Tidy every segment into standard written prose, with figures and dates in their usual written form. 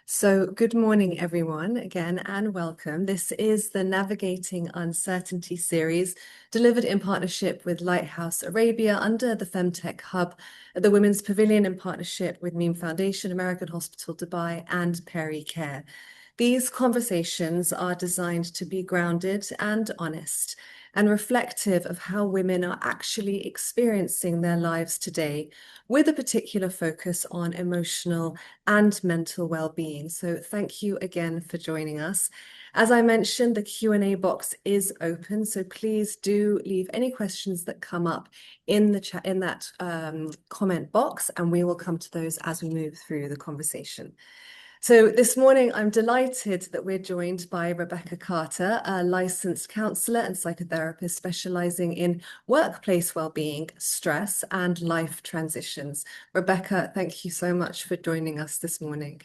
So, good morning, everyone, again, and welcome. This is the Navigating Uncertainty series, delivered in partnership with LightHouse Arabia under the Femtech Hub at the Women's Pavilion in partnership with Meme Foundation, American Hospital Dubai, and Perry Care. These conversations are designed to be grounded and honest and reflective of how women are actually experiencing their lives today, with a particular focus on emotional and mental well-being. So thank you again for joining us. As I mentioned, the Q&A box is open, so please do leave any questions that come up in the chat in that comment box, and we will come to those as we move through the conversation. So this morning, I'm delighted that we're joined by Rebecca Carter, a licensed counsellor and psychotherapist specialising in workplace well-being, stress, and life transitions. Rebecca, thank you so much for joining us this morning.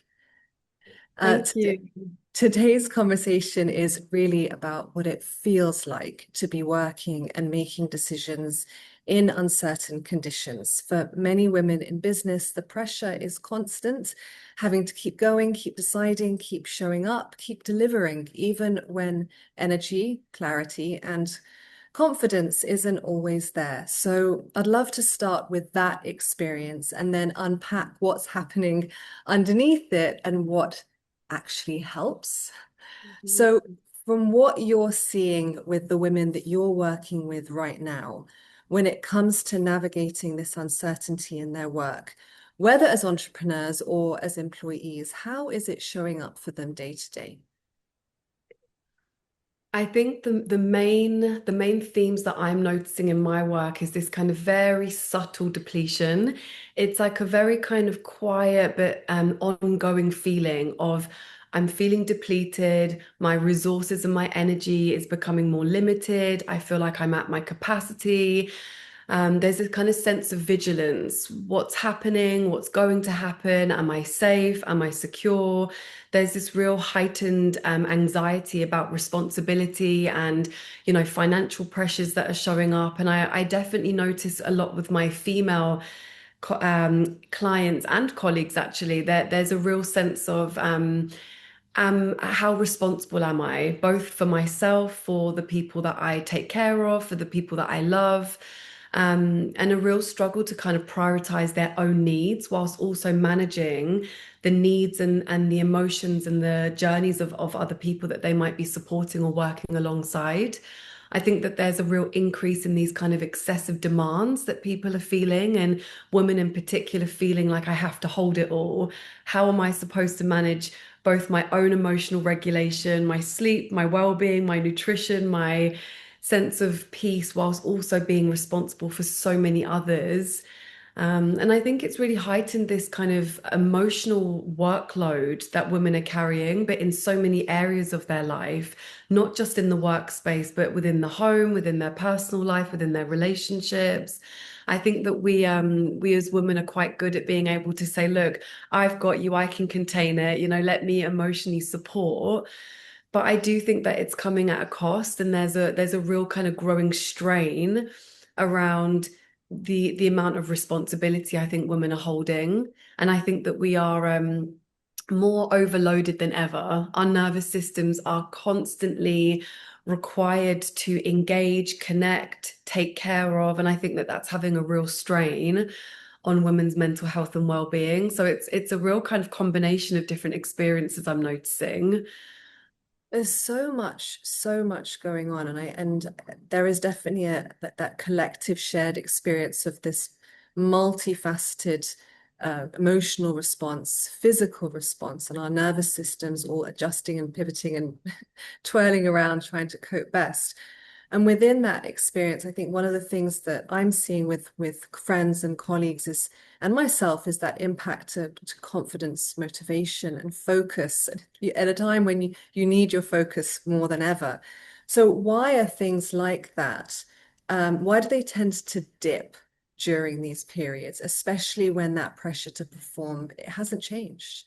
Thank you. Today's conversation is really about what it feels like to be working and making decisions in uncertain conditions. For many women in business, the pressure is constant, having to keep going, keep deciding, keep showing up, keep delivering, even when energy, clarity, and confidence isn't always there. So I'd love to start with that experience and then unpack what's happening underneath it and what actually helps. So, from what you're seeing with the women that you're working with right now, when it comes to navigating this uncertainty in their work, whether as entrepreneurs or as employees, how is it showing up for them day to day? I think the main themes that I'm noticing in my work is this kind of very subtle depletion. It's like a very kind of quiet but ongoing feeling of I'm feeling depleted, my resources and my energy is becoming more limited. I feel like I'm at my capacity. There's this kind of sense of vigilance. What's happening? What's going to happen? Am I safe? Am I secure? There's this real heightened anxiety about responsibility and, financial pressures that are showing up. And I definitely notice a lot with my female clients and colleagues, actually, that there's a real sense of how responsible am I, both for myself, for the people that I take care of, for the people that I love, and a real struggle to kind of prioritize their own needs whilst also managing the needs and the emotions and the journeys of other people that they might be supporting or working alongside. I think that there's a real increase in these kind of excessive demands that people are feeling, and women in particular feeling like I have to hold it all. How am I supposed to manage both my own emotional regulation, my sleep, my well-being, my nutrition, my sense of peace, whilst also being responsible for so many others? And I think it's really heightened this kind of emotional workload that women are carrying, but in so many areas of their life, not just in the workspace, but within the home, within their personal life, within their relationships. I think that we as women are quite good at being able to say, look, I've got you, I can contain it, let me emotionally support. But I do think that it's coming at a cost, and there's a real kind of growing strain around the amount of responsibility I think women are holding. And I think that we are more overloaded than ever. Our nervous systems are constantly required to engage, connect, take care of, and I think that that's having a real strain on women's mental health and well-being. So it's a real kind of combination of different experiences I'm noticing. There's so much going on, and there is definitely that collective shared experience of this multifaceted emotional response, physical response, and our nervous systems all adjusting and pivoting and twirling around trying to cope best. And within that experience, I think one of the things that I'm seeing with friends and colleagues is, and myself, is that impact to confidence, motivation, and focus at a time when you need your focus more than ever. So why are things like that? Why do they tend to dip during these periods, especially when that pressure to perform, it hasn't changed?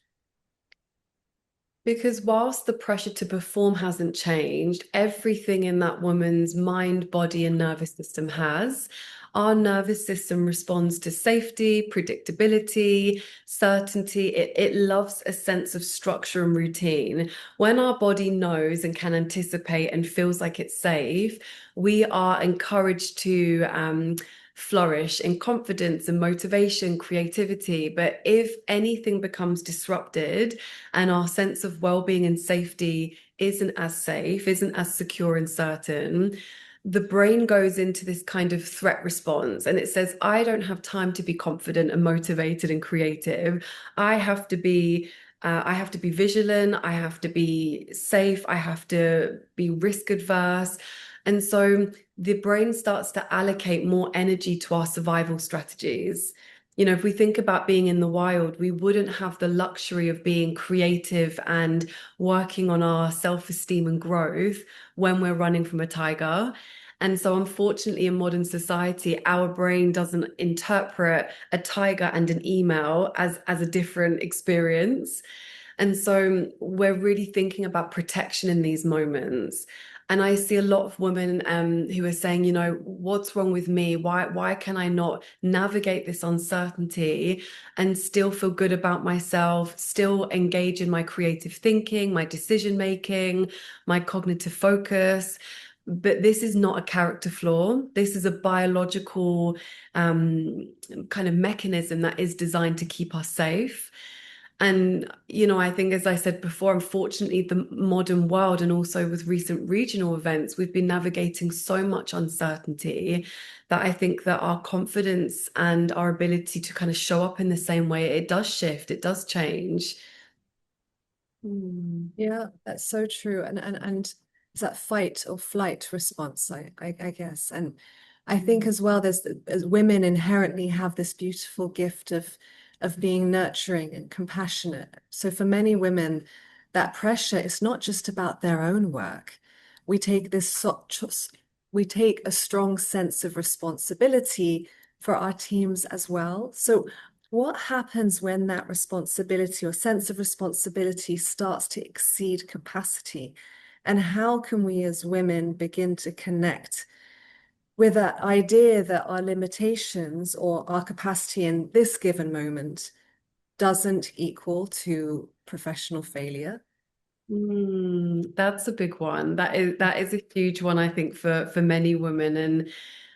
Because whilst the pressure to perform hasn't changed, everything in that woman's mind, body, and nervous system has. Our nervous system responds to safety, predictability, certainty. It loves a sense of structure and routine. When our body knows and can anticipate and feels like it's safe, we are encouraged to flourish in confidence and motivation, creativity. But if anything becomes disrupted, and our sense of well-being and safety isn't as safe, isn't as secure and certain, the brain goes into this kind of threat response and it says, I don't have time to be confident and motivated and creative. I have to be I have to be vigilant, I have to be safe, I have to be risk adverse. And so the brain starts to allocate more energy to our survival strategies. You know, if we think about being in the wild, we wouldn't have the luxury of being creative and working on our self-esteem and growth when we're running from a tiger. And so, unfortunately, in modern society, our brain doesn't interpret a tiger and an email as a different experience. And so we're really thinking about protection in these moments. And I see a lot of women who are saying, you know, what's wrong with me? Why can I not navigate this uncertainty and still feel good about myself, still engage in my creative thinking, my decision making, my cognitive focus? But this is not a character flaw. This is a biological kind of mechanism that is designed to keep us safe. And, you know, I think, as I said before, unfortunately, the modern world and also with recent regional events, we've been navigating so much uncertainty that I think that our confidence and our ability to kind of show up in the same way, it does shift, it does change. Mm. Yeah, that's so true. And it's that fight or flight response, I guess. And I think as well, as women inherently have this beautiful gift of being nurturing and compassionate. So for many women, that pressure is not just about their own work. We take we take a strong sense of responsibility for our teams as well. So what happens when that responsibility or sense of responsibility starts to exceed capacity? And how can we as women begin to connect with that idea that our limitations or our capacity in this given moment doesn't equal to professional failure? That's a big one. That is a huge one, I think, for many women. And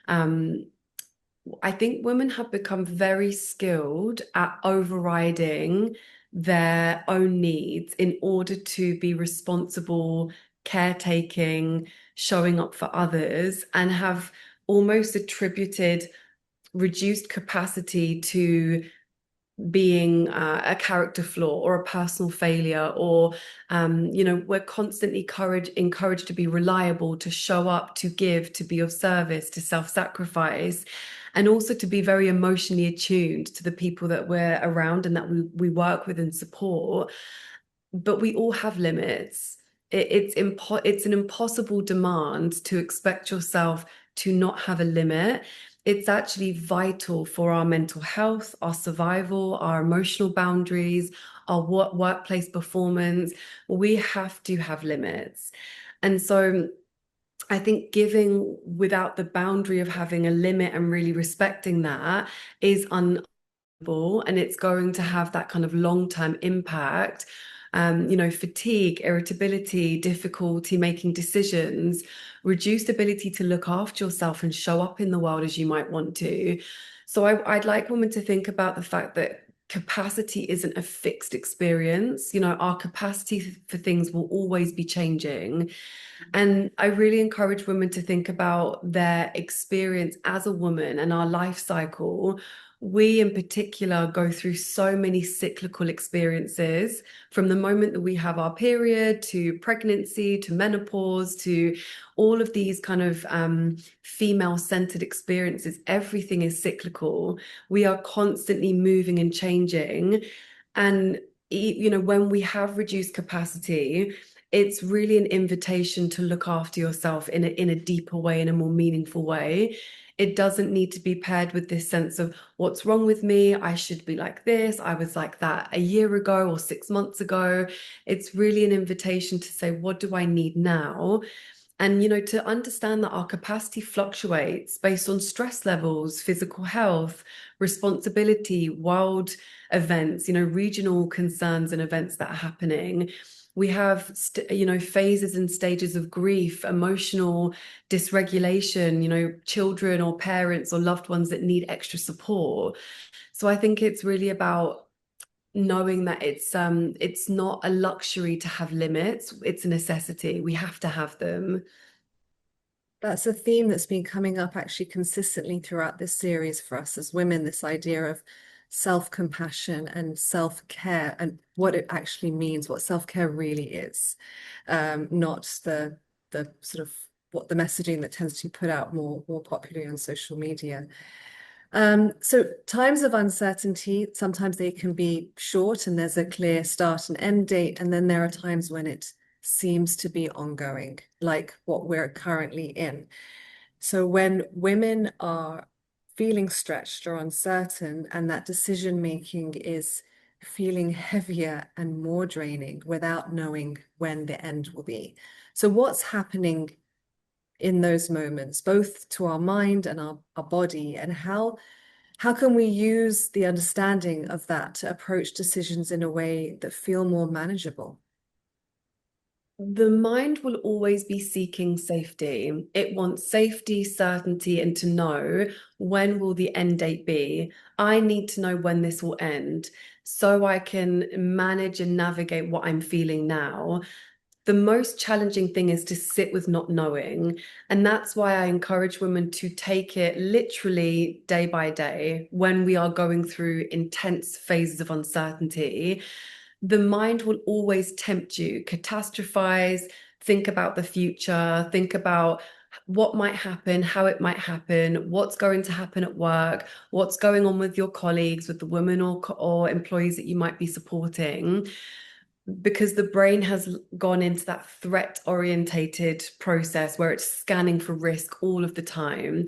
um, I think women have become very skilled at overriding their own needs in order to be responsible, caretaking, showing up for others, and have almost attributed reduced capacity to being a character flaw or a personal failure, or you know, we're constantly encouraged to be reliable, to show up, to give, to be of service, to self-sacrifice, and also to be very emotionally attuned to the people that we're around and that we work with and support. But we all have limits. It's an impossible demand to expect yourself to not have a limit. It's actually vital for our mental health, our survival, our emotional boundaries, our workplace performance. We have to have limits. And so I think giving without the boundary of having a limit and really respecting that is and it's going to have that kind of long-term impact. You know, fatigue, irritability, difficulty making decisions, reduced ability to look after yourself and show up in the world as you might want to. So I'd like women to think about the fact that capacity isn't a fixed experience. You know, our capacity for things will always be changing. And I really encourage women to think about their experience as a woman and our life cycle. We, in particular, go through so many cyclical experiences from the moment that we have our period to pregnancy to menopause to all of these kind of female-centered experiences. Everything is cyclical. We are constantly moving and changing. And, you know, when we have reduced capacity, it's really an invitation to look after yourself in a deeper way, in a more meaningful way. It doesn't need to be paired with this sense of what's wrong with me. I should be like this. I was like that a year ago or 6 months ago. It's really an invitation to say, what do I need now? And, to understand that our capacity fluctuates based on stress levels, physical health, responsibility, world events, regional concerns and events that are happening. We have, phases and stages of grief, emotional dysregulation, children or parents or loved ones that need extra support. So I think it's really about knowing that it's not a luxury to have limits, it's a necessity. We have to have them. That's a theme that's been coming up actually consistently throughout this series for us as women, this idea of self-compassion and self-care and what it actually means, what self-care really is, not the sort of what the messaging that tends to be put out more popularly on social media. So times of uncertainty, sometimes they can be short and there's a clear start and end date, and then there are times when it seems to be ongoing, like what we're currently in. So when women are feeling stretched or uncertain, and that decision making is feeling heavier and more draining without knowing when the end will be. So what's happening in those moments, both to our mind and our body, and how can we use the understanding of that to approach decisions in a way that feel more manageable? The mind will always be seeking safety. It wants safety, certainty, and to know when will the end date be. I need to know when this will end so I can manage and navigate what I'm feeling now. The most challenging thing is to sit with not knowing. And that's why I encourage women to take it literally day by day when we are going through intense phases of uncertainty. The mind will always tempt you, catastrophize, think about the future, think about what might happen, how it might happen, what's going to happen at work, what's going on with your colleagues, with the women or employees that you might be supporting, because the brain has gone into that threat orientated process where it's scanning for risk all of the time.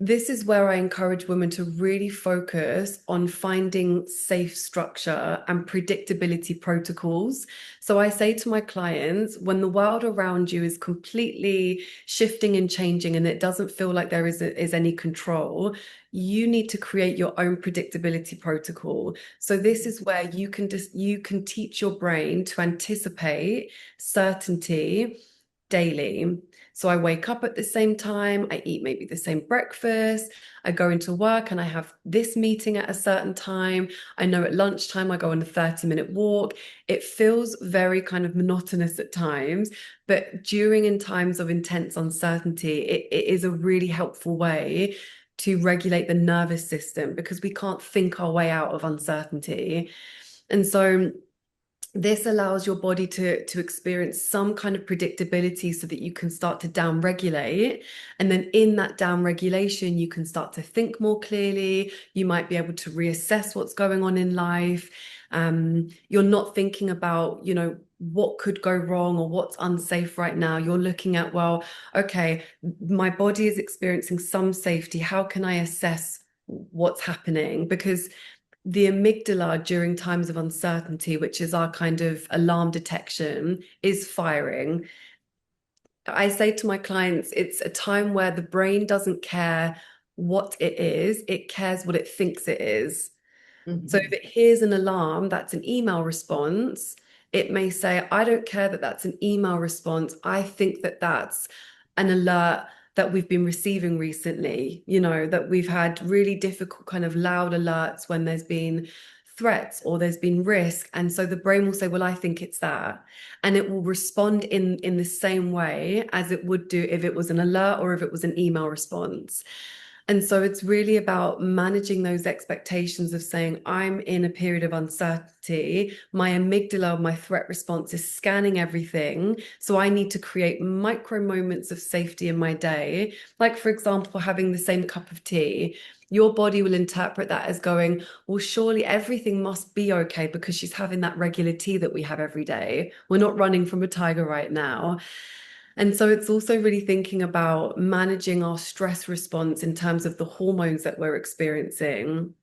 This is where I encourage women to really focus on finding safe structure and predictability protocols. So I say to my clients, when the world around you is completely shifting and changing and it doesn't feel like there is any control, you need to create your own predictability protocol. So this is where you can teach your brain to anticipate certainty daily. So I wake up at the same time, I eat maybe the same breakfast, I go into work and I have this meeting at a certain time. I know at lunchtime I go on a 30-minute walk. It feels very kind of monotonous at times, but during in times of intense uncertainty, it is a really helpful way to regulate the nervous system because we can't think our way out of uncertainty. And so this allows your body to experience some kind of predictability so that you can start to down regulate. And then in that down regulation, you can start to think more clearly. You might be able to reassess what's going on in life. You're not thinking about, what could go wrong or what's unsafe right now. You're looking at, well, okay, my body is experiencing some safety. How can I assess what's happening? Because the amygdala during times of uncertainty, which is our kind of alarm detection, is firing. I say to my clients, it's a time where the brain doesn't care what it is, it cares what it thinks it is. So if Mhm. it hears an alarm, that's an email response, it may say, I don't care that that's an email response. I think that that's an alert that we've been receiving recently, that we've had really difficult kind of loud alerts when there's been threats or there's been risk. And so the brain will say, well, I think it's that. And it will respond in the same way as it would do if it was an alert or if it was an email response. And so it's really about managing those expectations of saying, I'm in a period of uncertainty. My amygdala, my threat response is scanning everything. So I need to create micro moments of safety in my day. Like, for example, having the same cup of tea. Your body will interpret that as going, well, surely everything must be okay because she's having that regular tea that we have every day. We're not running from a tiger right now. And so it's also really thinking about managing our stress response in terms of the hormones that we're experiencing.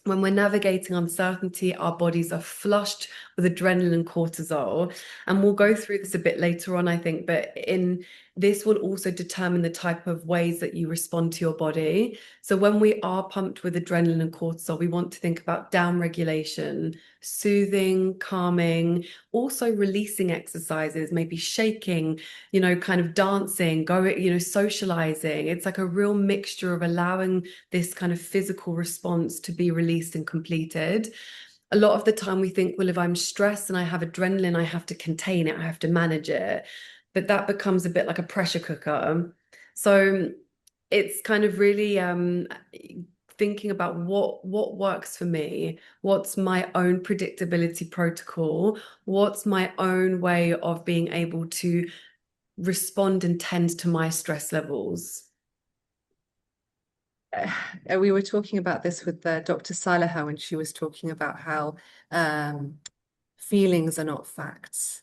When we're navigating uncertainty, our bodies are flushed with adrenaline and cortisol. And we'll go through this a bit later on, I think, but in this will also determine the type of ways that you respond to your body. So when we are pumped with adrenaline and cortisol, we want to think about down regulation, soothing, calming, also releasing exercises, maybe shaking, kind of dancing, going, socializing. It's like a real mixture of allowing this kind of physical response to be released and completed. A lot of the time we think, well, if I'm stressed and I have adrenaline, I have to contain it, I have to manage it. But that becomes a bit like a pressure cooker. So it's kind of really thinking about what works for me, what's my own predictability protocol, what's my own way of being able to respond and tend to my stress levels. We were talking about this with Dr. Salaha when she was talking about how feelings are not facts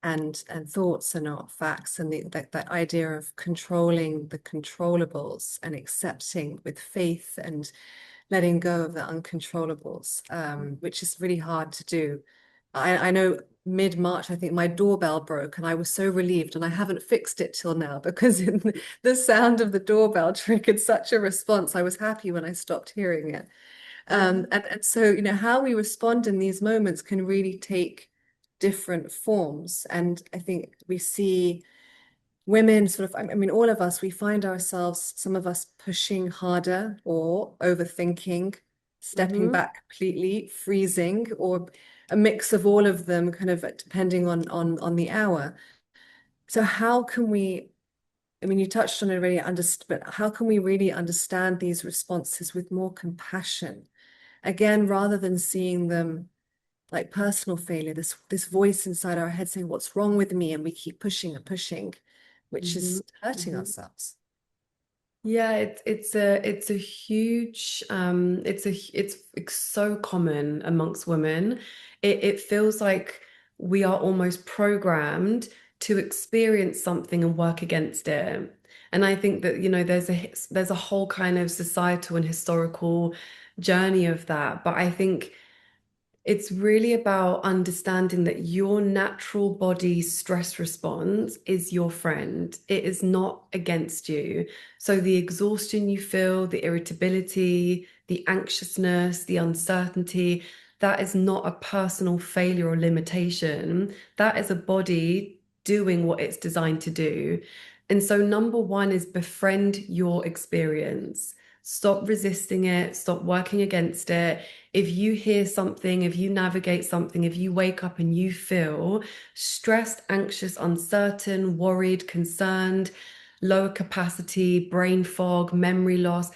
and thoughts are not facts, and that idea of controlling the controllables and accepting with faith and letting go of the uncontrollables, which is really hard to do. I know mid-March, I think my doorbell broke and I was so relieved, and I haven't fixed it till now because the sound of the doorbell triggered such a response. I was happy when I stopped hearing it. And so, how we respond in these moments can really take different forms. And I think we see women sort of, I mean, all of us, we find ourselves, some of us pushing harder or overthinking, stepping Mm-hmm. back completely, freezing, or a mix of all of them, kind of depending on the hour. So how can we, I mean, you touched on it already, but how can we really understand these responses with more compassion? Again, rather than seeing them like personal failure, this voice inside our head saying, "What's wrong with me?" And we keep pushing and pushing, which Mm-hmm. is hurting Mm-hmm. ourselves. Yeah, it's a huge it's so common amongst women. It feels like we are almost programmed to experience something and work against it. And I think that, there's a whole kind of societal and historical journey of that. But I think it's really about understanding that your natural body stress response is your friend. It is not against you. So the exhaustion you feel, the irritability, the anxiousness, the uncertainty, that is not a personal failure or limitation. That is a body doing what it's designed to do. And so, number one is befriend your experience. Stop resisting it, stop working against it. If you hear something, if you navigate something, if you wake up and you feel stressed, anxious, uncertain, worried, concerned, lower capacity, brain fog, memory loss,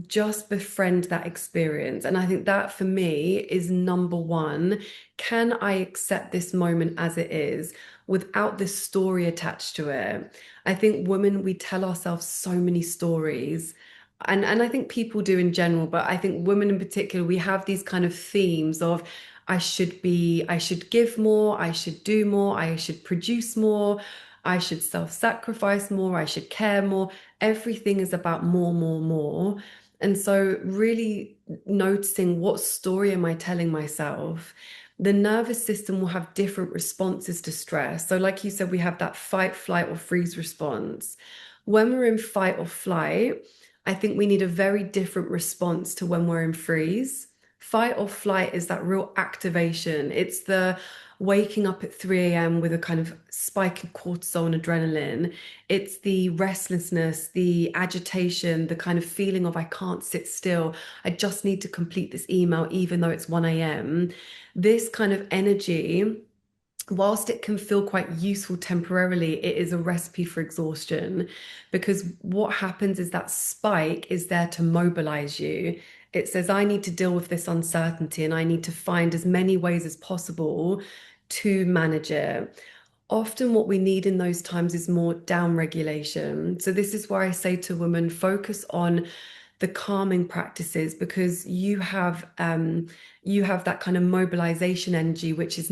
just befriend that experience. And I think that for me is number one. Can I accept this moment as it is without this story attached to it? I think women, we tell ourselves so many stories. And I think people do in general, but I think women in particular, we have these kind of themes of I should give more, I should do more, I should produce more, I should self-sacrifice more, I should care more. Everything is about more, more, more. And so, really noticing what story am I telling myself? The nervous system will have different responses to stress. So, like you said, we have that fight, flight, or freeze response. When we're in fight or flight, I think we need a very different response to when we're in freeze. Fight or flight is that real activation. It's the waking up at 3 a.m. with a kind of spike of cortisol and adrenaline. It's the restlessness, the agitation, the kind of feeling of I can't sit still. I just need to complete this email, even though it's 1 a.m. This kind of energy, whilst it can feel quite useful temporarily, it is a recipe for exhaustion, because what happens is that spike is there to mobilize you. It says, I need to deal with this uncertainty and I need to find as many ways as possible to manage it. Often, what we need in those times is more down regulation. So, this is why I say to women, focus on the calming practices, because you have that kind of mobilization energy, which is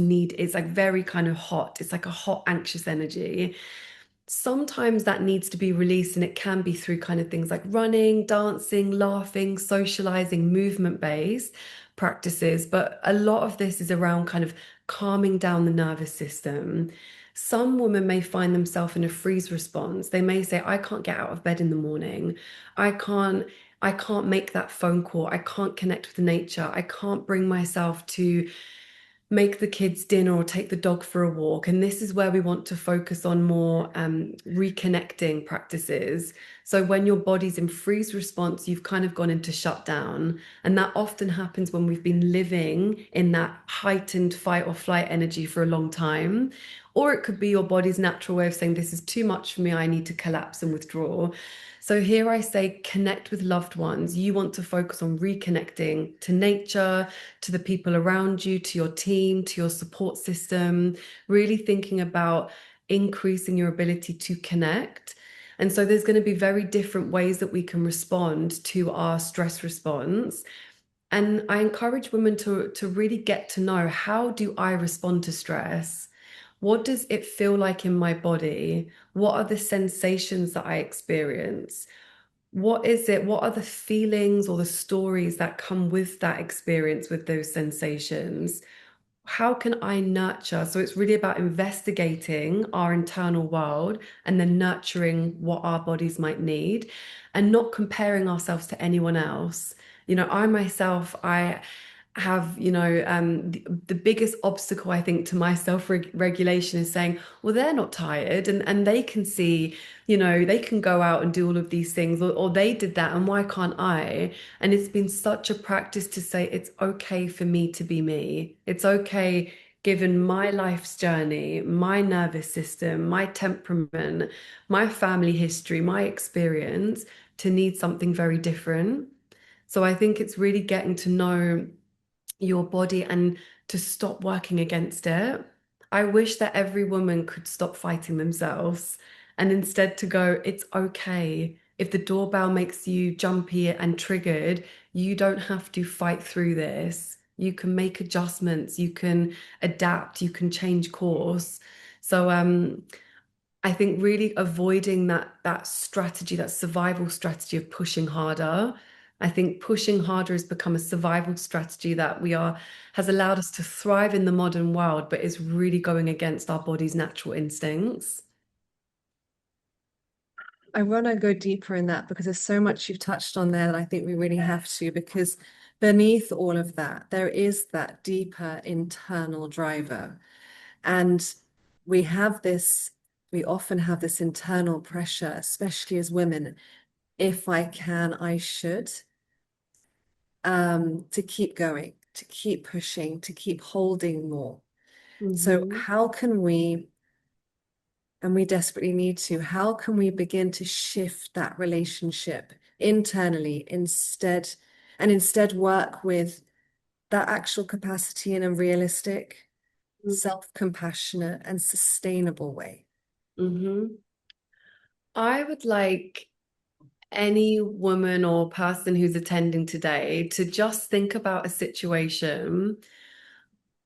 like very kind of hot. It's like a hot, anxious energy. sometimes that needs to be released, and it can be through kind of things like running, dancing, laughing, socializing, movement-based practices. But a lot of this is around kind of calming down the nervous system. Some women may find themselves in a freeze response. They may say, I can't get out of bed in the morning. I can't, I can't make that phone call. I can't connect with nature. I can't bring myself to make the kids dinner or take the dog for a walk. And this is where we want to focus on more reconnecting practices. So when your body's in freeze response, you've kind of gone into shutdown. And that often happens when we've been living in that heightened fight or flight energy for a long time. Or it could be your body's natural way of saying, this is too much for me, I need to collapse and withdraw. So here I say, connect with loved ones. You want to focus on reconnecting to nature, to the people around you, to your team, to your support system, really thinking about increasing your ability to connect. And so there's going to be very different ways that we can respond to our stress response. And I encourage women to really get to know, how do I respond to stress? What does it feel like in my body? What are the sensations that I experience? What is it? What are the feelings or the stories that come with that experience, with those sensations? How can I nurture? So it's really about investigating our internal world and then nurturing what our bodies might need, and not comparing ourselves to anyone else. I myself, I have, the biggest obstacle, I think, to my self-regulation is saying, well, they're not tired, and they can see, they can go out and do all of these things, or they did that, and why can't I? And it's been such a practice to say, it's okay for me to be me. It's okay, given my life's journey, my nervous system, my temperament, my family history, my experience, to need something very different. So I think it's really getting to know your body and to stop working against it. I wish that every woman could stop fighting themselves and instead to go, it's okay. If the doorbell makes you jumpy and triggered, you don't have to fight through this. You can make adjustments, you can adapt, you can change course. So I think really avoiding that strategy, that survival strategy of pushing harder. I think pushing harder has become a survival strategy that has allowed us to thrive in the modern world, but is really going against our body's natural instincts. I want to go deeper in that because there's so much you've touched on there that I think we really have to, because beneath all of that, there is that deeper internal driver. And we have this, we often have this internal pressure, especially as women. If I can, I should, to keep going, to keep pushing, to keep holding more. So Hmm. how can we, and we desperately need to, how can we begin to shift that relationship internally instead work with that actual capacity in a realistic, self-compassionate, and sustainable way? Hmm. I would like any woman or person who's attending today to just think about a situation,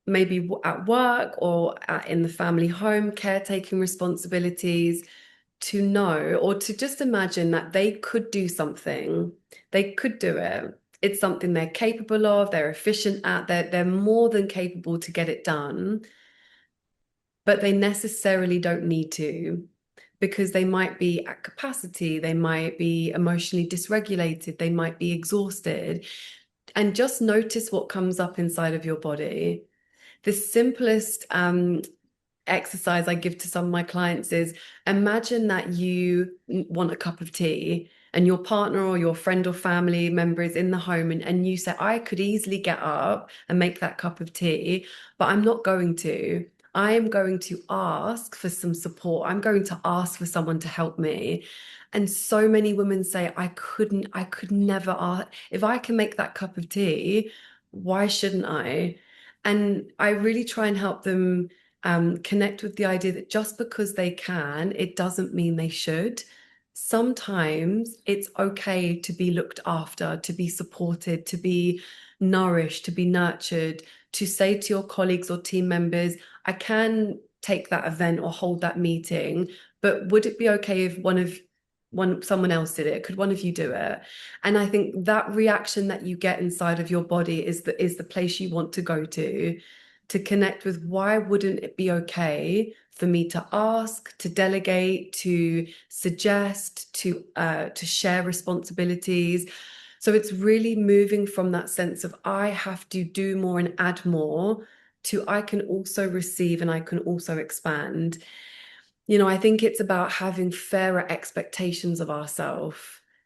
maybe at work or in the family home, caretaking responsibilities, to know or to just imagine that they could do something. They could do it. It's something they're capable of, they're efficient at, they're more than capable to get it done, but they necessarily don't need to, because they might be at capacity, they might be emotionally dysregulated, they might be exhausted. And just notice what comes up inside of your body. The simplest exercise I give to some of my clients is, imagine that you want a cup of tea and your partner or your friend or family member is in the home, and you say, I could easily get up and make that cup of tea, but I'm not going to. I am going to ask for some support. I'm going to ask for someone to help me. And so many women say, I could never ask. If I can make that cup of tea, why shouldn't I? And I really try and help them connect with the idea that just because they can, it doesn't mean they should. Sometimes it's okay to be looked after, to be supported, to be nourished, to be nurtured, to say to your colleagues or team members, I can take that event or hold that meeting, but would it be okay if someone else did it? Could one of you do it? And I think that reaction that you get inside of your body is the place you want to go to connect with why wouldn't it be okay for me to ask, to delegate, to suggest, to share responsibilities. So it's really moving from that sense of I have to do more and add more to I can also receive and I can also expand. I think it's about having fairer expectations of ourselves.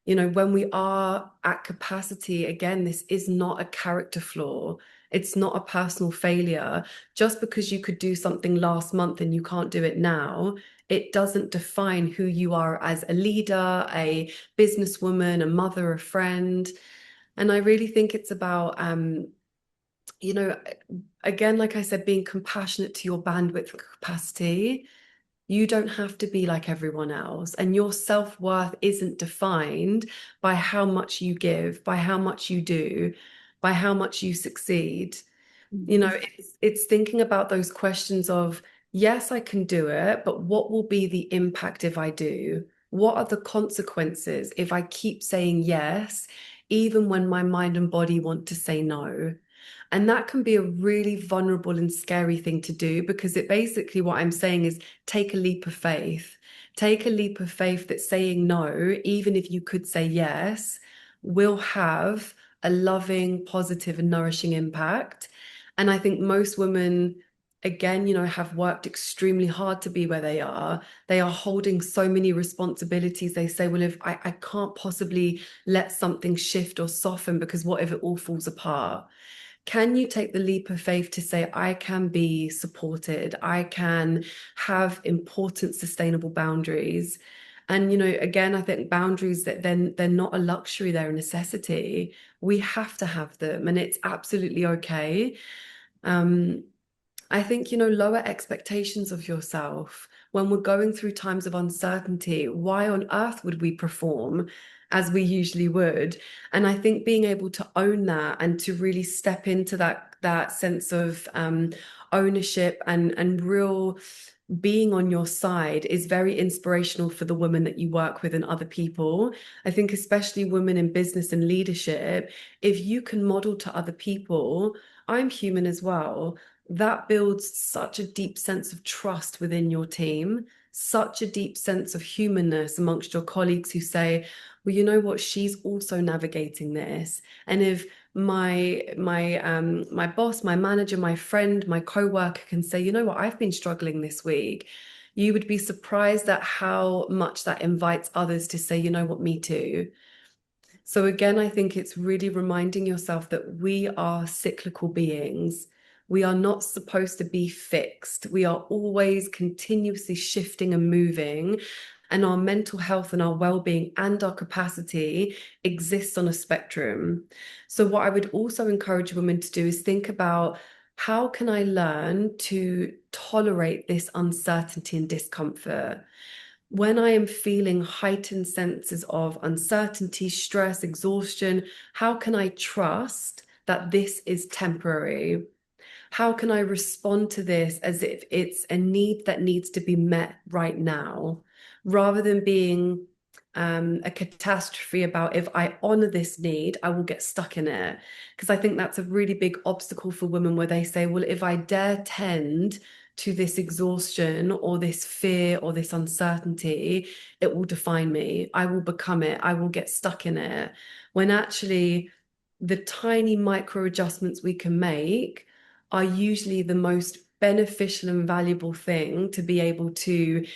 When we are at capacity, again, this is not a character flaw. It's not a personal failure. Just because you could do something last month and you can't do it now, it doesn't define who you are as a leader, a businesswoman, a mother, a friend. And I really think it's about, you know, again, like I said, being compassionate to your bandwidth and capacity. You don't have to be like everyone else. And your self-worth isn't defined by how much you give, by how much you do, by how much you succeed. It's thinking about those questions of, yes, I can do it, but what will be the impact if I do? What are the consequences if I keep saying yes, even when my mind and body want to say no? And that can be a really vulnerable and scary thing to do because it basically, what I'm saying is take a leap of faith. Take a leap of faith that saying no, even if you could say yes, will have a loving, positive, and nourishing impact. And I think most women, again, have worked extremely hard to be where they are. They are holding so many responsibilities. They say, well, if I can't possibly let something shift or soften because what if it all falls apart? Can you take the leap of faith to say, I can be supported, I can have important, sustainable boundaries? And, again, I think boundaries that then they're not a luxury, they're a necessity. We have to have them, and it's absolutely okay. Um, I think, lower expectations of yourself. When we're going through times of uncertainty, why on earth would we perform as we usually would? And I think being able to own that and to really step into that sense of ownership and real being on your side is very inspirational for the women that you work with and other people. I think especially women in business and leadership, if you can model to other people, I'm human as well, that builds such a deep sense of trust within your team, such a deep sense of humanness amongst your colleagues who say, well, you know what, she's also navigating this. And if my boss, my manager, my friend, my coworker can say, you know what, I've been struggling this week, you would be surprised at how much that invites others to say, you know what, me too. So again, I think it's really reminding yourself that we are cyclical beings. We are not supposed to be fixed. We are always continuously shifting and moving. And our mental health and our well-being and our capacity exists on a spectrum. So what I would also encourage women to do is think about, how can I learn to tolerate this uncertainty and discomfort? When I am feeling heightened senses of uncertainty, stress, exhaustion, how can I trust that this is temporary? How can I respond to this as if it's a need that needs to be met right now, rather than being a catastrophe about, if I honor this need, I will get stuck in it? Because I think that's a really big obstacle for women where they say, well, if I dare tend to this exhaustion or this fear or this uncertainty, it will define me. I will become it. I will get stuck in it. When actually, the tiny micro adjustments we can make are usually the most beneficial and valuable thing to be able to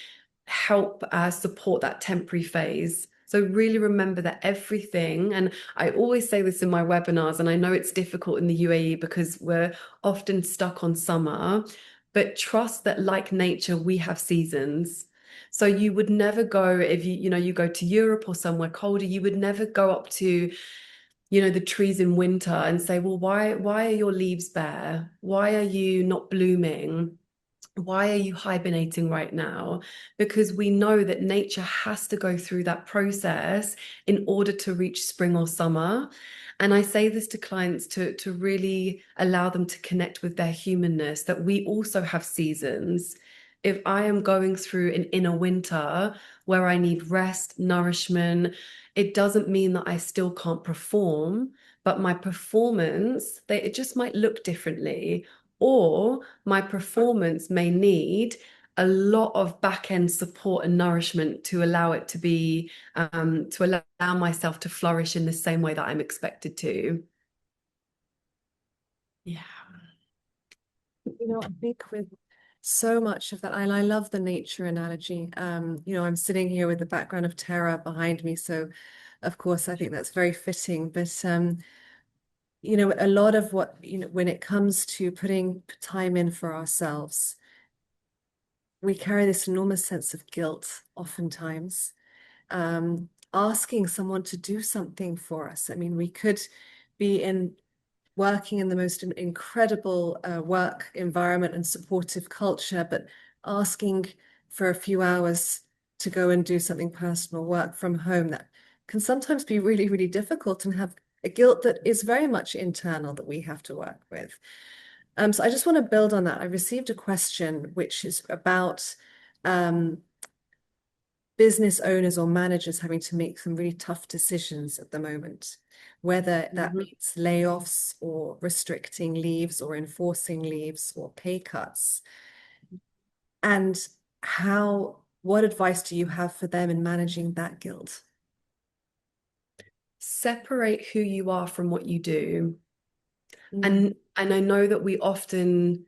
help support that temporary phase. So really remember that everything, and I always say this in my webinars, and I know it's difficult in the UAE because we're often stuck on summer, but trust that, like nature, we have seasons. So you would never go, if you go to Europe or somewhere colder, you would never go up to the trees in winter and say, well, why are your leaves bare? Why are you not blooming? Why are you hibernating right now? Because we know that nature has to go through that process in order to reach spring or summer. And I say this to clients to really allow them to connect with their humanness, that we also have seasons. if I am going through an inner winter where I need rest, nourishment, it doesn't mean that I still can't perform, but my performance, it just might look differently, or my performance may need a lot of back end support and nourishment to allow it to be, to allow myself to flourish in the same way that I'm expected to. Yeah. I think with so much of that, and I love the nature analogy. I'm sitting here with the background of Terra behind me, so of course I think that's very fitting. But a lot of what, when it comes to putting time in for ourselves, we carry this enormous sense of guilt oftentimes. Asking someone to do something for us. I mean, we could be working in the most incredible work environment and supportive culture, but asking for a few hours to go and do something personal, work from home, that can sometimes be really, really difficult and have a guilt that is very much internal that we have to work with. So I just want to build on that. I received a question which is about um, business owners or managers having to make some really tough decisions at the moment, whether that Mhm. means layoffs or restricting leaves or enforcing leaves or pay cuts. And what advice do you have for them in managing that guilt? Separate who you are from what you do. Mm, And I know that we often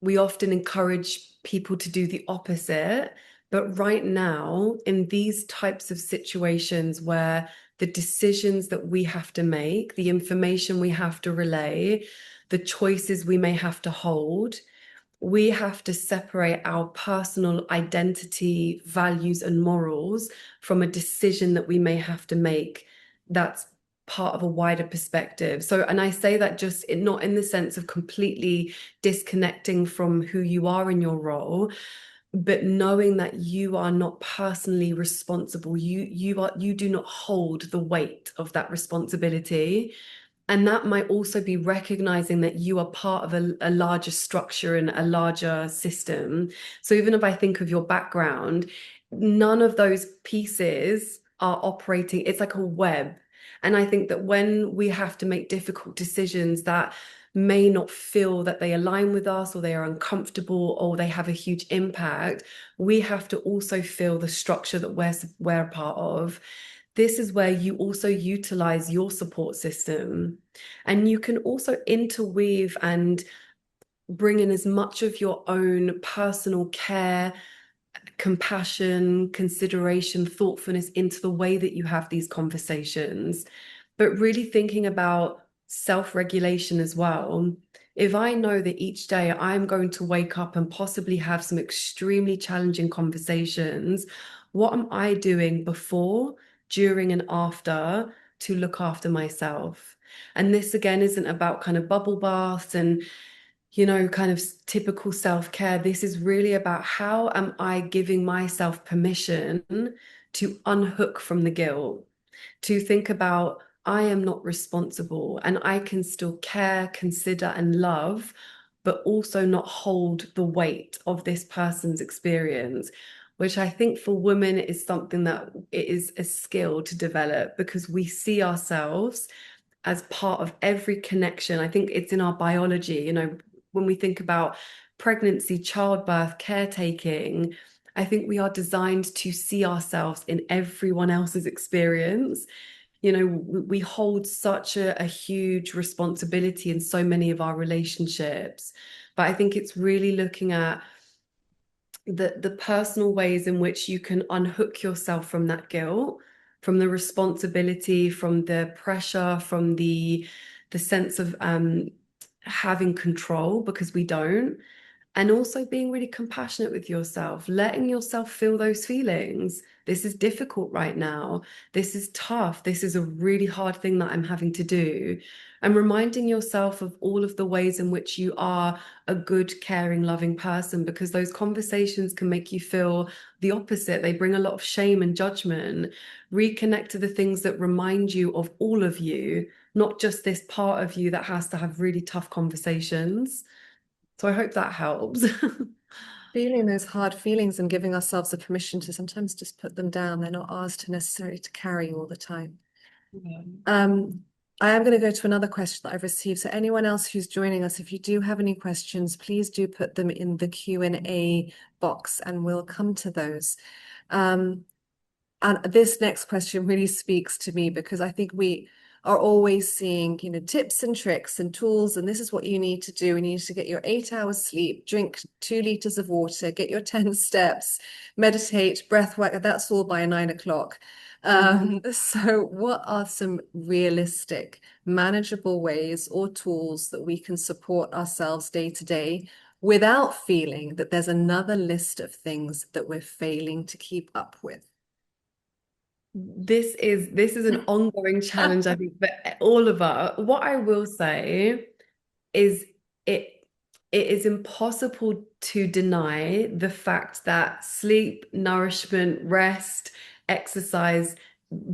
encourage people to do the opposite, but right now in these types of situations where the decisions that we have to make, the information we have to relay, the choices we may have to hold, we have to separate our personal identity, values, and morals from a decision that we may have to make that's part of a wider perspective. So, and I say that just not in the sense of completely disconnecting from who you are in your role, but knowing that you are not personally responsible. You do not hold the weight of that responsibility. And that might also be recognizing that you are part of a larger structure and a larger system. So even if I think of your background, none of those pieces are operating, it's like a web. And I think that when we have to make difficult decisions that may not feel that they align with us, or they are uncomfortable, or they have a huge impact, we have to also feel the structure that we're a part of. This is where you also utilize your support system, and you can also interweave and bring in as much of your own personal care, compassion, consideration, thoughtfulness into the way that you have these conversations, but really thinking about self-regulation as well. If I know that each day I'm going to wake up and possibly have some extremely challenging conversations, what am I doing before, during, and after to look after myself? And this again isn't about kind of bubble baths and kind of typical self-care. This is really about how am I giving myself permission to unhook from the guilt, to think about I am not responsible and I can still care, consider, and love, but also not hold the weight of this person's experience, which I think for women is something that it is a skill to develop, because we see ourselves as part of every connection. I think it's in our biology, when we think about pregnancy, childbirth, caretaking, I think we are designed to see ourselves in everyone else's experience. We hold such a huge responsibility in so many of our relationships. But I think it's really looking at the personal ways in which you can unhook yourself from that guilt, from the responsibility, from the pressure, from the sense of having control, because we don't, and also being really compassionate with yourself, letting yourself feel those feelings. This is difficult right now. This is tough. This is a really hard thing that I'm having to do. And reminding yourself of all of the ways in which you are a good, caring, loving person, because those conversations can make you feel the opposite. They bring a lot of shame and judgment. Reconnect to the things that remind you of all of you, not just this part of you that has to have really tough conversations. So I hope that helps. feeling those hard feelings and giving ourselves the permission to sometimes just put them down. They're not ours to necessarily to carry all the time. Yeah. Um, I am going to go to another question that I've received. So anyone else who's joining us, if you do have any questions, please do put them in the Q&A box and we'll come to those. Um, and this next question really speaks to me because I think we are always seeing, tips and tricks and tools, and this is what you need to do. You need to get your 8 hours sleep, drink 2 liters of water, get your 10 steps, meditate, breath work. That's all by 9 o'clock. Mhm. So what are some realistic, manageable ways or tools that we can support ourselves day to day without feeling that there's another list of things that we're failing to keep up with? This is an ongoing challenge, I think, for all of us. What I will say is it it is impossible to deny the fact that sleep, nourishment, rest, exercise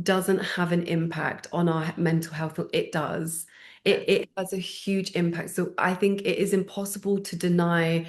doesn't have an impact on our mental health. It does. Yeah. It has a huge impact. So I think it is impossible to deny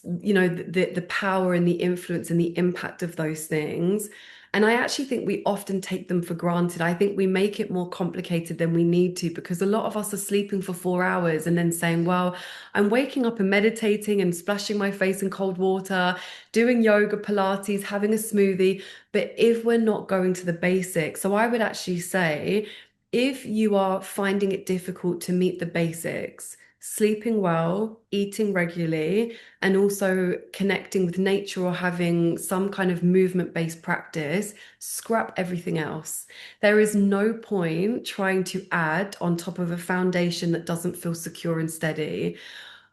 the power and the influence and the impact of those things. And I actually think we often take them for granted. I think we make it more complicated than we need to, because a lot of us are sleeping for 4 hours and then saying, well, I'm waking up and meditating and splashing my face in cold water, doing yoga, Pilates, having a smoothie. But if we're not going to the basics, so I would actually say, if you are finding it difficult to meet the basics, sleeping well, eating regularly, and also connecting with nature or having some kind of movement-based practice, scrap everything else. There is no point trying to add on top of a foundation that doesn't feel secure and steady.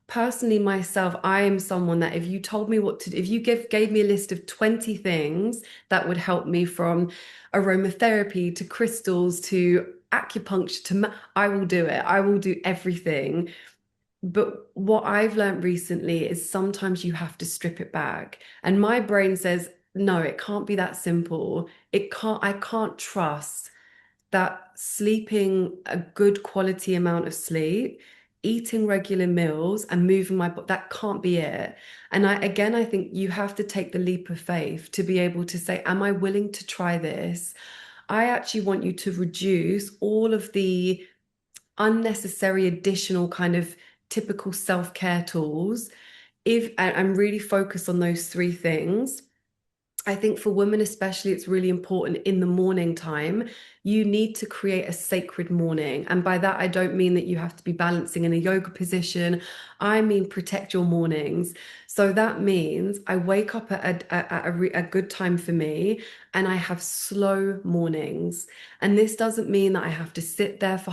Personally, myself, I am someone that if you told me what to do, if you gave me a list of 20 things that would help me, from aromatherapy to crystals to acupuncture I will do it. I will do everything. But what I've learned recently is sometimes you have to strip it back. And my brain says, no, it can't be that simple. I can't trust that sleeping a good quality amount of sleep, eating regular meals and moving my body, that can't be it. And I think you have to take the leap of faith to be able to say, am I willing to try this? I actually want you to reduce all of the unnecessary additional kind of typical self-care tools. If I'm really focused on those three things. I think for women especially, it's really important in the morning time. You need to create a sacred morning. And by that, I don't mean that you have to be balancing in a yoga position. I mean, protect your mornings. So that means I wake up at a good time for me, and I have slow mornings. And this doesn't mean that I have to sit there for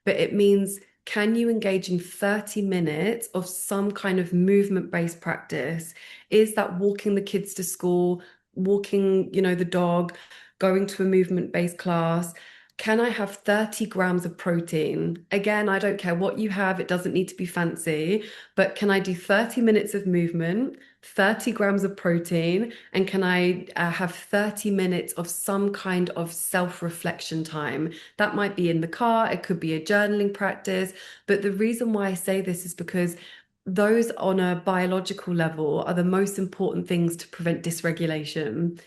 but it means, can you engage in 30 minutes of some kind of movement-based practice? Is that walking the kids to school, walking, the dog, going to a movement-based class? Can I have 30 grams of protein? Again, I don't care what you have, it doesn't need to be fancy, but can I do 30 minutes of movement, 30 grams of protein, and can I have 30 minutes of some kind of self-reflection time? That might be in the car, it could be a journaling practice, but the reason why I say this is because those on a biological level are the most important things to prevent dysregulation.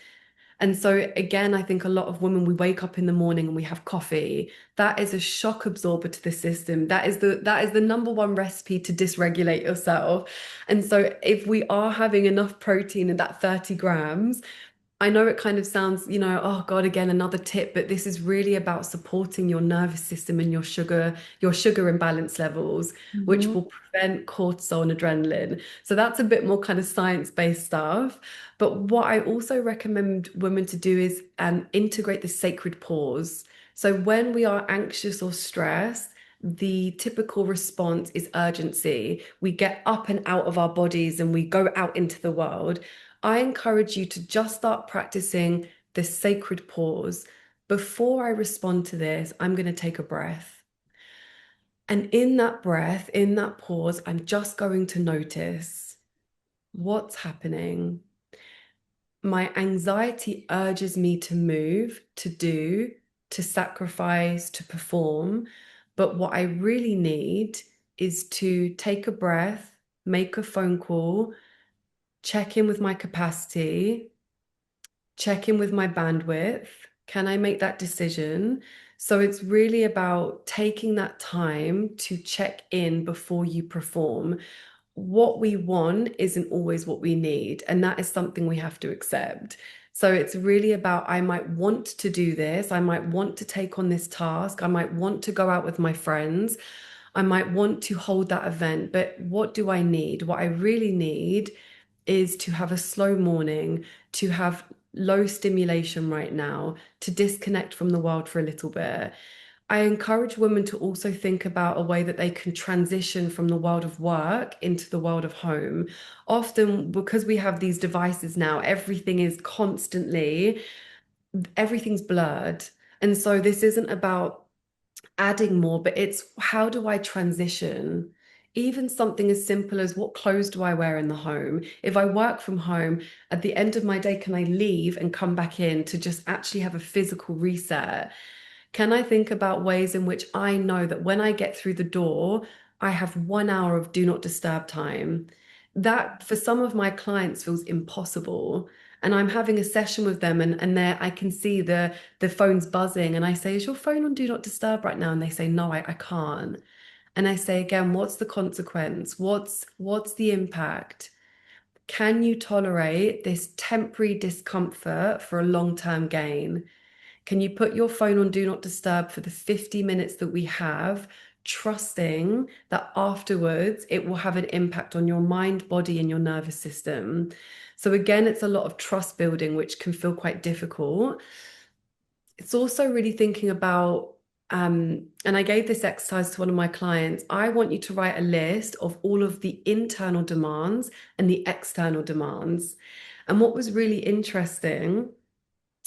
And so again, I think a lot of women, we wake up in the morning and we have coffee. That is a shock absorber to the system. That is the number one recipe to dysregulate yourself. And so if we are having enough protein in that 30 grams, I know it kind of sounds, oh God, again, another tip, but this is really about supporting your nervous system and your sugar imbalance levels, which Mhm. will prevent cortisol and adrenaline. So that's a bit more kind of science-based stuff. But what I also recommend women to do is integrate the sacred pause. So when we are anxious or stressed, the typical response is urgency. We get up and out of our bodies and we go out into the world. I encourage you to just start practicing the sacred pause. Before I respond to this, I'm going to take a breath. And in that breath, in that pause, I'm just going to notice what's happening. My anxiety urges me to move, to do, to sacrifice, to perform. But what I really need is to take a breath, make a phone call, check in with my capacity, check in with my bandwidth. Can I make that decision? So it's really about taking that time to check in before you perform. What we want isn't always what we need, and that is something we have to accept. So it's really about I might want to do this, I might want to take on this task, I might want to go out with my friends, I might want to hold that event, but what do I need? What I really need is to have a slow morning, to have low stimulation right now, to disconnect from the world for a little bit. I encourage women to also think about a way that they can transition from the world of work into the world of home. Often, because we have these devices now, everything's blurred. And so this isn't about adding more, but it's how do I transition? Even something as simple as what clothes do I wear in the home? If I work from home, at the end of my day, can I leave and come back in to just actually have a physical reset? Can I think about ways in which I know that when I get through the door, I have 1 hour of do not disturb time? That for some of my clients feels impossible. And I'm having a session with them and there I can see the phone's buzzing and I say, is your phone on do not disturb right now? And they say, no, I can't. And I say again, what's the consequence? What's the impact? Can you tolerate this temporary discomfort for a long-term gain? Can you put your phone on Do Not Disturb for the 50 minutes that we have, trusting that afterwards it will have an impact on your mind, body, and your nervous system? So, again, it's a lot of trust building, which can feel quite difficult. It's also really thinking about, and I gave this exercise to one of my clients. I want you to write a list of all of the internal demands and the external demands. And what was really interesting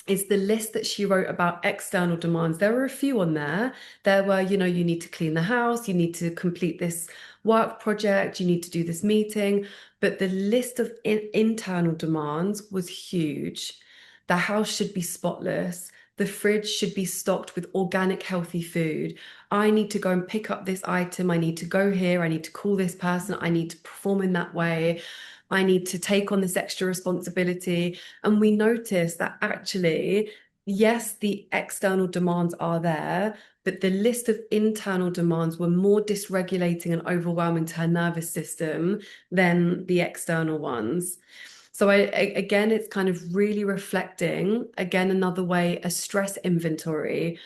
is the list that she wrote about external demands. There were a few on there. There were, you need to clean the house, you need to complete this work project, you need to do this meeting. But the list of internal demands was huge. The house should be spotless. The fridge should be stocked with organic, healthy food. I need to go and pick up this item. I need to go here. I need to call this person. I need to perform in that way. I need to take on this extra responsibility. And we notice that actually, yes, the external demands are there, but the list of internal demands were more dysregulating and overwhelming to her nervous system than the external ones. So again, it's kind of really reflecting, again, another way, a stress inventory,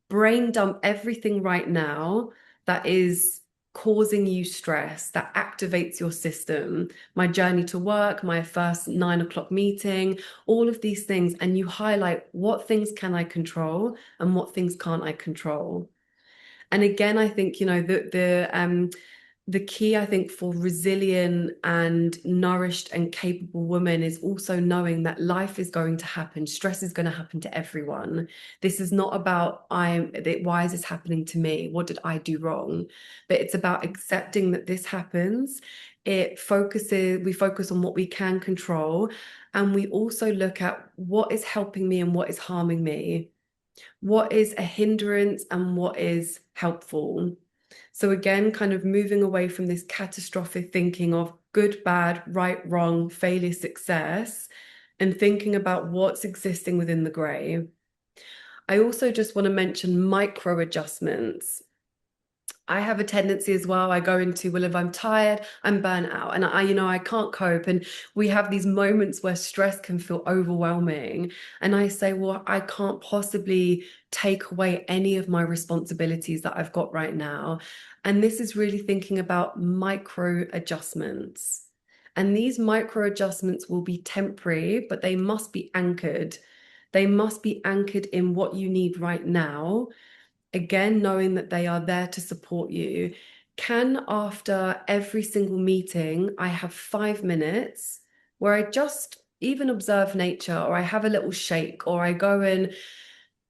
brain dump everything right now that is causing you stress, that activates your system. My journey to work, my first 9 o'clock meeting, all of these things. And you highlight what things can I control and what things can't I control. And again, I think, the key, I think, for resilient and nourished and capable women is also knowing that life is going to happen. Stress is going to happen to everyone. This is not about why is this happening to me? What did I do wrong? But it's about accepting that this happens. We focus on what we can control, and we also look at what is helping me and what is harming me. What is a hindrance and what is helpful? So again, kind of moving away from this catastrophic thinking of good, bad, right, wrong, failure, success, and thinking about what's existing within the gray. I also just want to mention micro adjustments. I have a tendency as well. I go into, well, if I'm tired, I'm burnt out and I can't cope. And we have these moments where stress can feel overwhelming. And I say, well, I can't possibly take away any of my responsibilities that I've got right now. And this is really thinking about micro adjustments. And these micro adjustments will be temporary, but they must be anchored. They must be anchored in what you need right now, again, knowing that they are there to support you. Can, after every single meeting, I have 5 minutes where I just even observe nature, or I have a little shake, or I go and,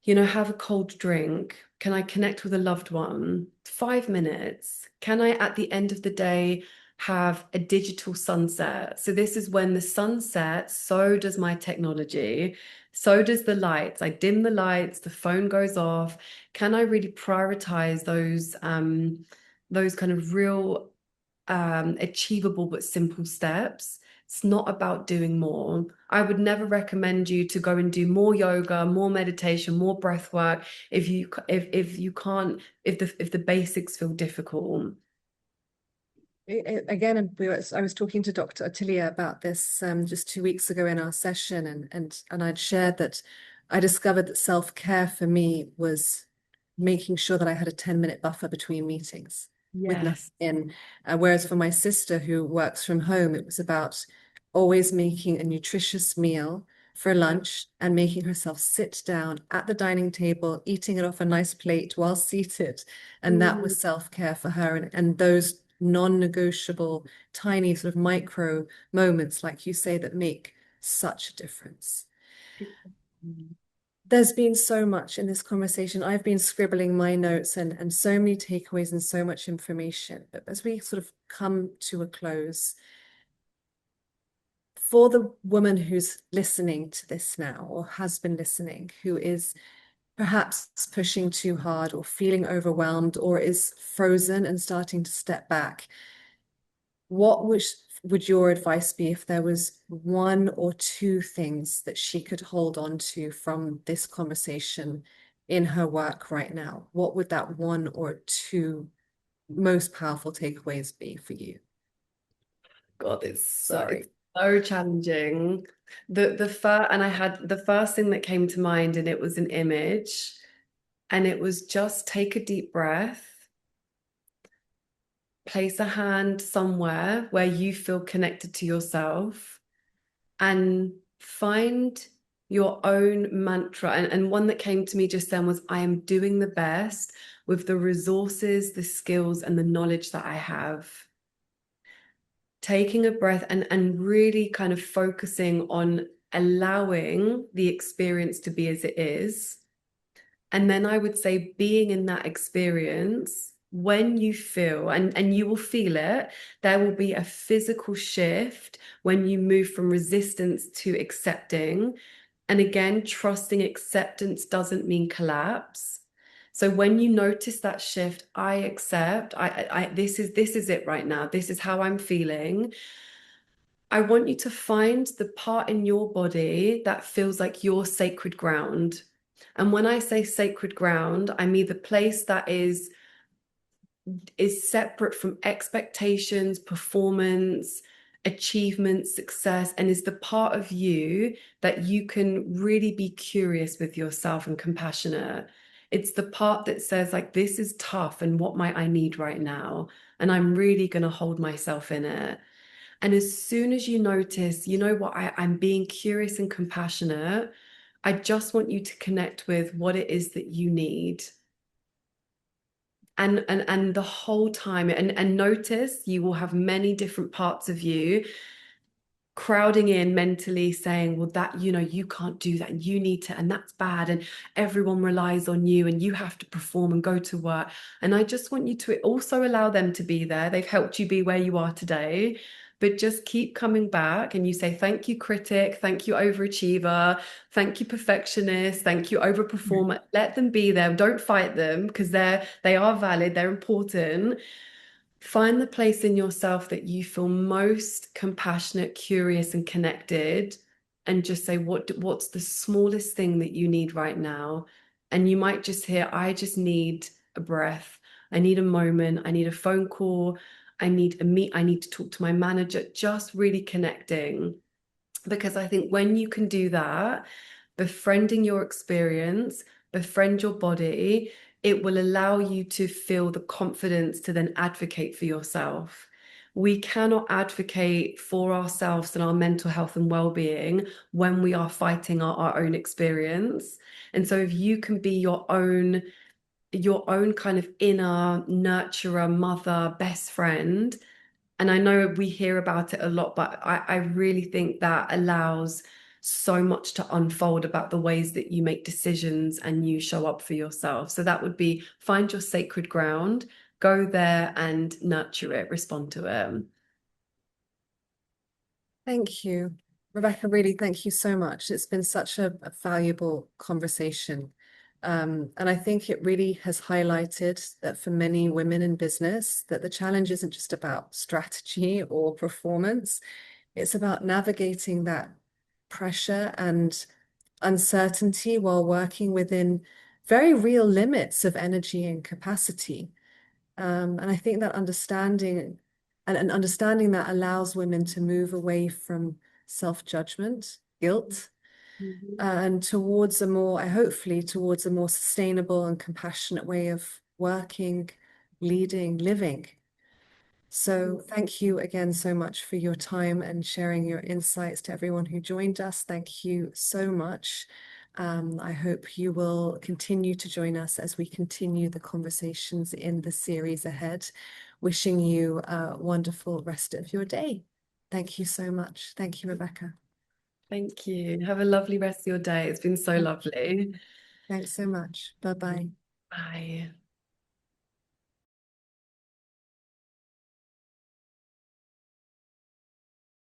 have a cold drink? Can I connect with a loved one? 5 minutes. Can I, at the end of the day, have a digital sunset? So this is when the sun sets, so does my technology, so does the lights. I dim the lights, the phone goes off. Can I really prioritize those kind of real achievable but simple steps It's not about doing more. I would never recommend you to go and do more yoga, more meditation, more breath work if you can't, if the basics feel difficult. Again, I was talking to Dr. Attilia about this just 2 weeks ago in our session, and I'd shared that I discovered that self-care for me was making sure that I had a 10-minute buffer between meetings with nothing Yes. in. Whereas for my sister who works from home, it was about always making a nutritious meal for lunch and making herself sit down at the dining table, eating it off a nice plate while seated. And that Mm. was self-care for her. And those non-negotiable, tiny sort of micro moments, like you say, that make such a difference. There's been so much in this conversation. I've been scribbling my notes and so many takeaways and so much information. But as we sort of come to a close, for the woman who's listening to this now or has been listening, who is perhaps pushing too hard or feeling overwhelmed or is frozen and starting to step back, what would your advice be if there was one or two things that she could hold on to from this conversation in her work right now? What would that one or two most powerful takeaways be for you? God, it's Sorry. so challenging. The first and I had the first thing that came to mind, and it was an image, and it was just take a deep breath, place a hand somewhere where you feel connected to yourself, and find your own mantra. And one that came to me just then was, I am doing the best with the resources, the skills, and the knowledge that I have. Taking a breath and really kind of focusing on allowing the experience to be as it is. And then I would say being in that experience when you feel, and you will feel it, there will be a physical shift when you move from resistance to accepting. And again, trusting acceptance doesn't mean collapse. So when you notice that shift, I accept, this is it right now. This is how I'm feeling. I want you to find the part in your body that feels like your sacred ground. And when I say sacred ground, I mean the place that is separate from expectations, performance, achievement, success, and is the part of you that you can really be curious with yourself and compassionate. It's the part that says, like, this is tough and what might I need right now? And I'm really going to hold myself in it. And as soon as you notice, you know what, I'm being curious and compassionate, I just want you to connect with what it is that you need. And the whole time, and notice you will have many different parts of you crowding in mentally saying, well, that, you can't do that and you need to, and that's bad, and everyone relies on you and you have to perform and go to work. And I just want you to also allow them to be there. They've helped you be where you are today, but just keep coming back and you say, thank you, critic, thank you, overachiever, thank you, perfectionist, thank you, overperformer. Let them be there. Don't fight them because they are valid, they're important. Find the place in yourself that you feel most compassionate, curious, and connected, and just say, what's the smallest thing that you need right now? And you might just hear, I just need a breath. I need a moment. I need a phone call. I need to talk to my manager. Just really connecting. Because I think when you can do that, befriending your experience, befriend your body, it will allow you to feel the confidence to then advocate for yourself. We cannot advocate for ourselves and our mental health and well-being when we are fighting our own experience. And so if you can be your own kind of inner nurturer, mother, best friend, and I know we hear about it a lot, but I really think that allows so much to unfold about the ways that you make decisions and you show up for yourself. So that would be find your sacred ground, go there and nurture it, respond to it. Thank you. Rebecca, really, thank you so much. It's been such a valuable conversation. And I think it really has highlighted that for many women in business, that the challenge isn't just about strategy or performance. It's about navigating that pressure and uncertainty while working within very real limits of energy and capacity. And I think that understanding and understanding that allows women to move away from self-judgment, guilt, Mhm. and towards a more, hopefully, towards a more sustainable and compassionate way of working, leading, living. So thank you again so much for your time and sharing your insights to everyone who joined us. Thank you so much. I hope you will continue to join us as we continue the conversations in the series ahead. Wishing you a wonderful rest of your day. Thank you so much. Thank you, Rebecca. Thank you. Have a lovely rest of your day. It's been so lovely. Thanks so much. Bye-bye. Bye.